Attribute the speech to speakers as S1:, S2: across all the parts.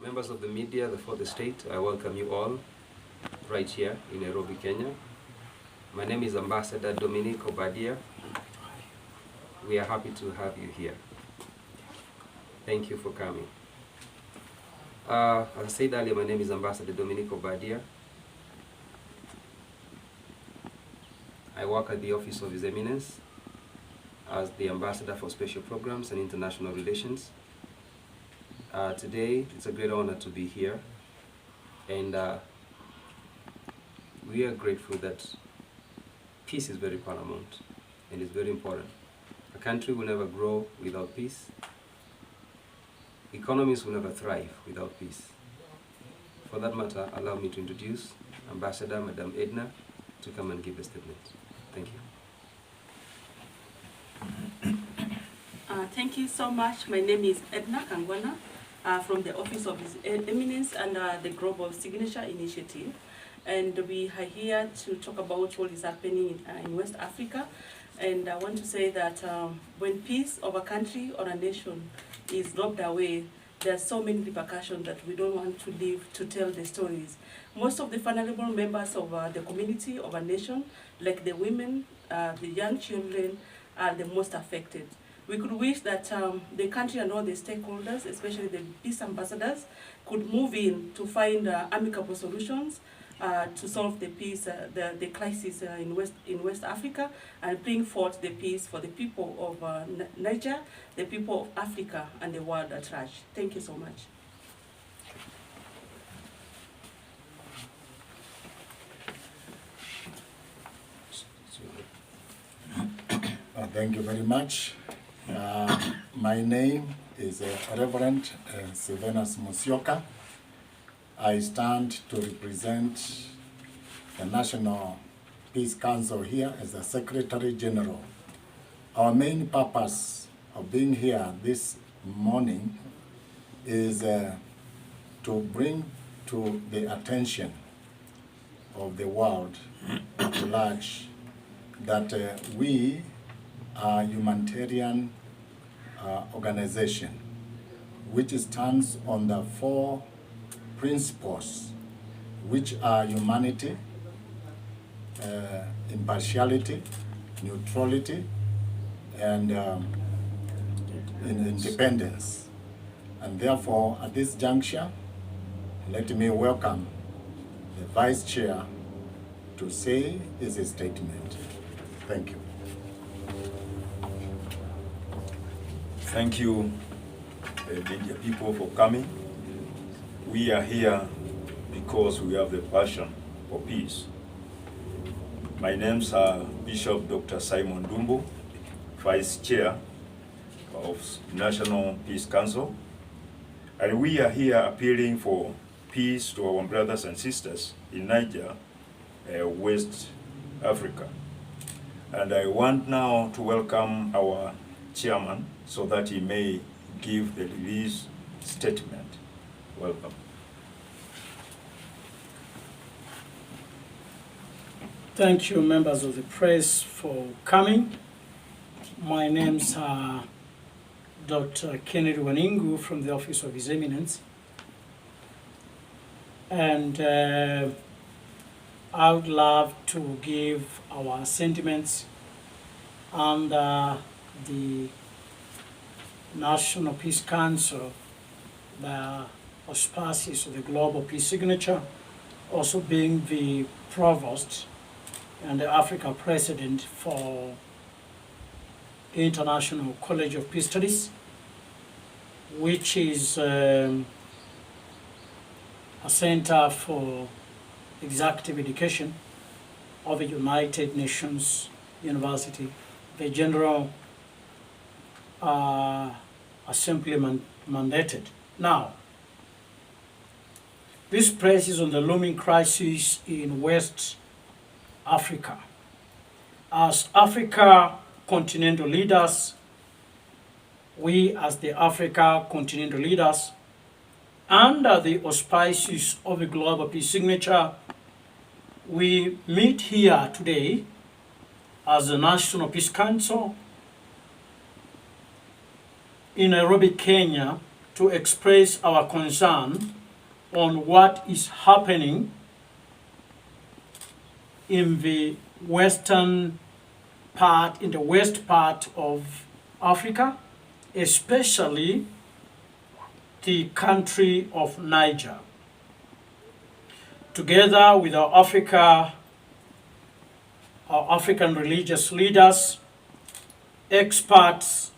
S1: Members of the media, the fourth estate, I welcome you all right here in Nairobi, Kenya. My name is Ambassador Dominic Obadia. We are happy to have you here. Thank you for coming. As I said earlier, my name is Ambassador Dominic Obadia. I work at the Office of His Eminence as the Ambassador for Special Programs and International Relations. Today, it's a great honor to be here, and we are grateful that peace is very paramount and is very important. A country will never grow without peace. Economies will never thrive without peace. For that matter, allow me to introduce Ambassador Madam Edna to come and give a statement. Thank you.
S2: Thank you so much. My name is Edna Kangwana from the Office of His Eminence and the Global Signature Initiative. And we are here to talk about what is happening in West Africa. And I want to say that when peace of a country or a nation is robbed away, there are so many repercussions that we don't want to live to tell the stories. Most of the vulnerable members of the community of a nation, like the women, the young children, are the most affected. We could wish that the country and all the stakeholders, especially the peace ambassadors, could move in to find amicable solutions to solve the peace, the crisis in West Africa, and bring forth the peace for the people of Niger, the people of Africa, and the world at large. Thank you so much.
S3: Thank you very much. My name is Reverend Sylvanus Musyoka. I stand to represent the National Peace Council here as the Secretary General. Our main purpose of being here this morning is to bring to the attention of the world at large that we are a humanitarian organization which stands on the four principles, which are humanity, impartiality, neutrality, and independence. And therefore, at this juncture, let me welcome the Vice Chair to say his statement. Thank you.
S4: Thank you, media people, for coming. We are here because we have the passion for peace. My name's Bishop Dr. Simon Dumbo, Vice Chair of National Peace Council. And we are here appealing for peace to our brothers and sisters in Niger, West Africa. And I want now to welcome our chairman so that he may give the release statement. Welcome.
S5: Thank you, members of the press, for coming. My name's Dr. Kennedy Waningu from the Office of His Eminence. And I would love to give our sentiments under the National Peace Council, the auspices of the Global Peace Signature, also being the provost and the Africa president for the International College of Peace Studies, which is a center for executive education of the United Nations University, the General Assembly mandated. Now, this press is on the looming crisis in West Africa. As Africa continental leaders, we as the Africa continental leaders, under the auspices of the Global Peace Signature, we meet here today as the National Peace Council in Nairobi, Kenya, to express our concern on what is happening in the west part of Africa, especially the country of Niger. Together with our African religious leaders, experts,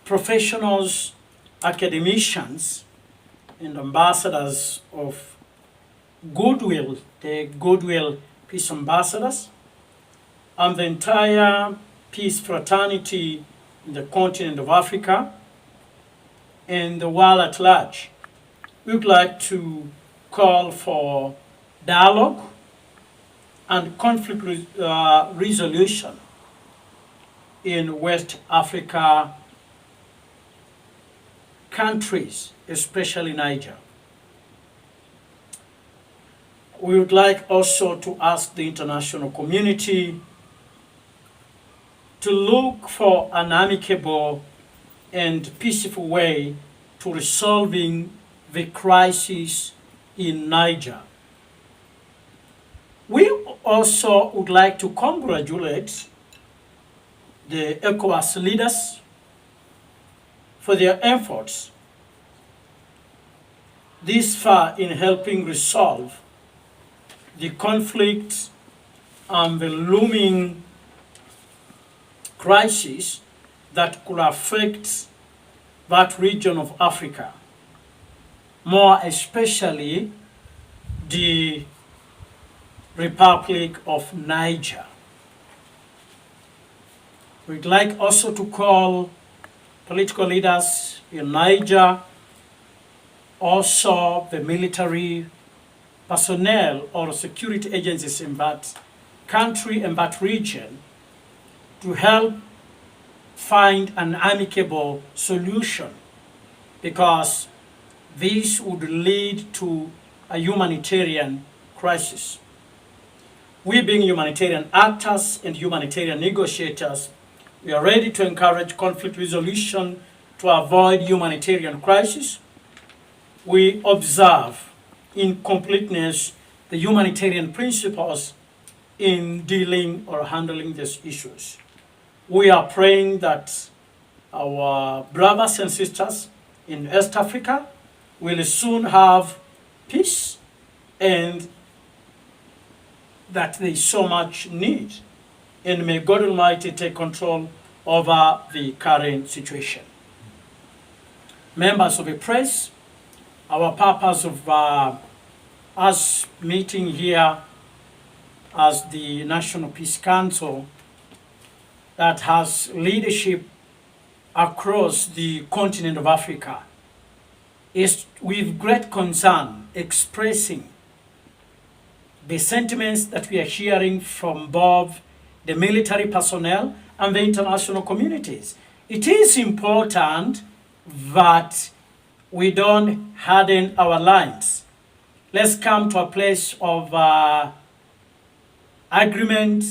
S5: professionals, academicians, and ambassadors of goodwill, the Goodwill Peace Ambassadors, and the entire peace fraternity in the continent of Africa and the world at large. We would like to call for dialogue and conflict resolution in West Africa countries, especially Niger. We would like also to ask the international community to look for an amicable and peaceful way to resolving the crisis in Niger. We also would like to congratulate the ECOWAS leaders for their efforts this far in helping resolve the conflict and the looming crisis that could affect that region of Africa, more especially the Republic of Niger. We'd like also to call political leaders in Niger, also the military personnel or security agencies in that country and that region, to help find an amicable solution, because this would lead to a humanitarian crisis. We, being humanitarian actors and humanitarian negotiators, we are ready to encourage conflict resolution to avoid humanitarian crisis. We observe in completeness the humanitarian principles in dealing or handling these issues. We are praying that our brothers and sisters in West Africa will soon have peace, and that they so much need. And may God Almighty take control over the current situation. Members of the press, our purpose of us meeting here as the National Peace Council that has leadership across the continent of Africa is with great concern expressing the sentiments that we are hearing from both the military personnel and the international communities. It is important that we don't harden our lines. Let's come to a place of agreement,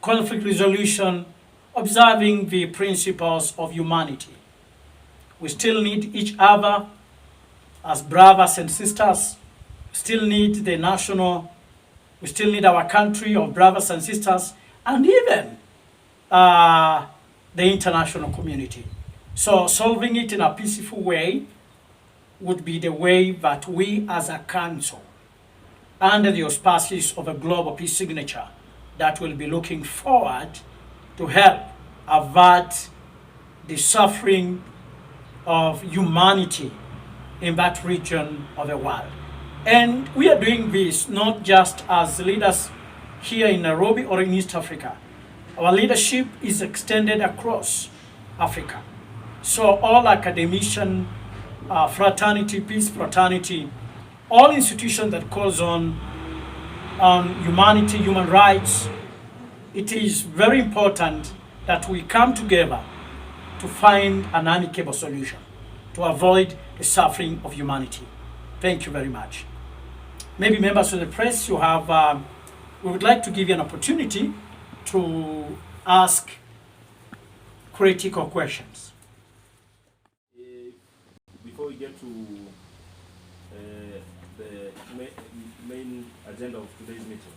S5: conflict resolution, observing the principles of humanity. We still need each other as brothers and sisters. We still need we still need our country of brothers and sisters, and even the international community. So solving it in a peaceful way would be the way that we as a council, under the auspices of a global peace signature, that will be looking forward to help avert the suffering of humanity in that region of the world. And we are doing this not just as leaders here in Nairobi or in East Africa. Our leadership is extended across Africa. So all academician, fraternity, peace fraternity, all institutions that calls on humanity, human rights, it is very important that we come together to find an amicable solution to avoid the suffering of humanity. Thank you very much. Maybe members of the press, you have, we would like to give you an opportunity to ask critical questions.
S6: the main agenda of today's meeting.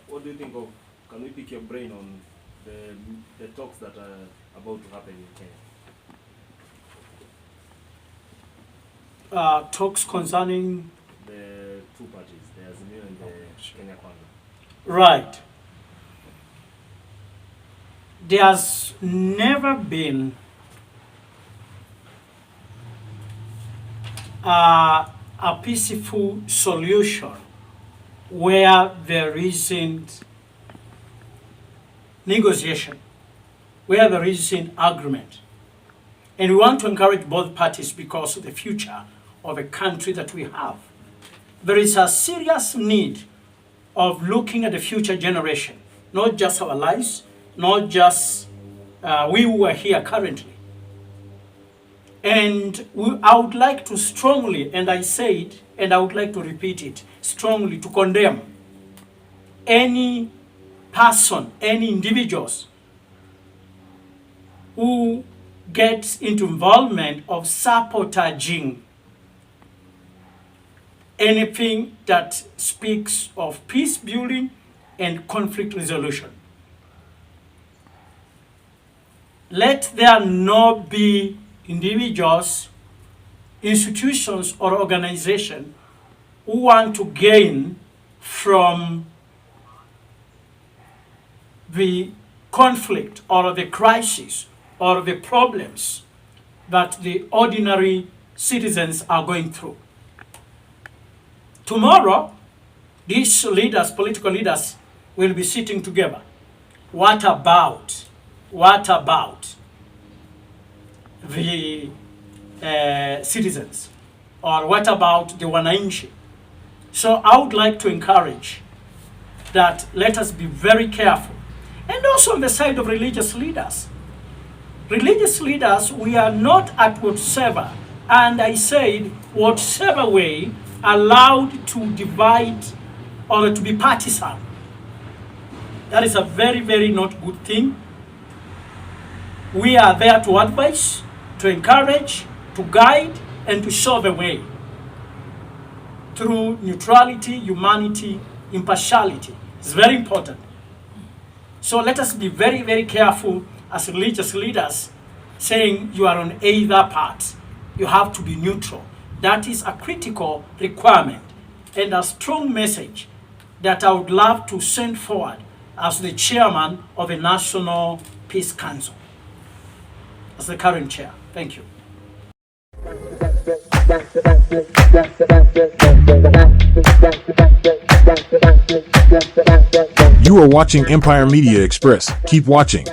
S6: What do you think of, can we pick your brain on the talks that are about to happen in Kenya?
S5: Talks concerning?
S6: The two parties, the Azimio and the Kenya Kwanza.
S5: Right. There's never been a peaceful solution where there isn't negotiation, where there isn't agreement. And we want to encourage both parties because of the future of the country that we have. There is a serious need of looking at the future generation, not just our lives, not just we who are here currently. And I would like to strongly, and I said, and I would like to repeat it, strongly to condemn any person, any individuals who gets into involvement of sabotaging anything that speaks of peace building and conflict resolution. Let there not be individuals, institutions, or organizations who want to gain from the conflict or the crisis or the problems that the ordinary citizens are going through. Tomorrow, these leaders, political leaders, will be sitting together. What about the citizens? Or what about the wananchi? So I would like to encourage that let us be very careful. And also on the side of religious leaders. Religious leaders, we are not at whatsoever, and I said whatsoever way, allowed to divide or to be partisan. That is a very, very not good thing. We are there to advise, to encourage, to guide, and to show the way through neutrality, humanity, impartiality. It's very important. So let us be very, very careful as religious leaders saying you are on either part. You have to be neutral. That is a critical requirement and a strong message that I would love to send forward as the chairman of the National Peace Council, as the current chair. Thank you.
S7: You are watching Empire Media Express. Keep watching.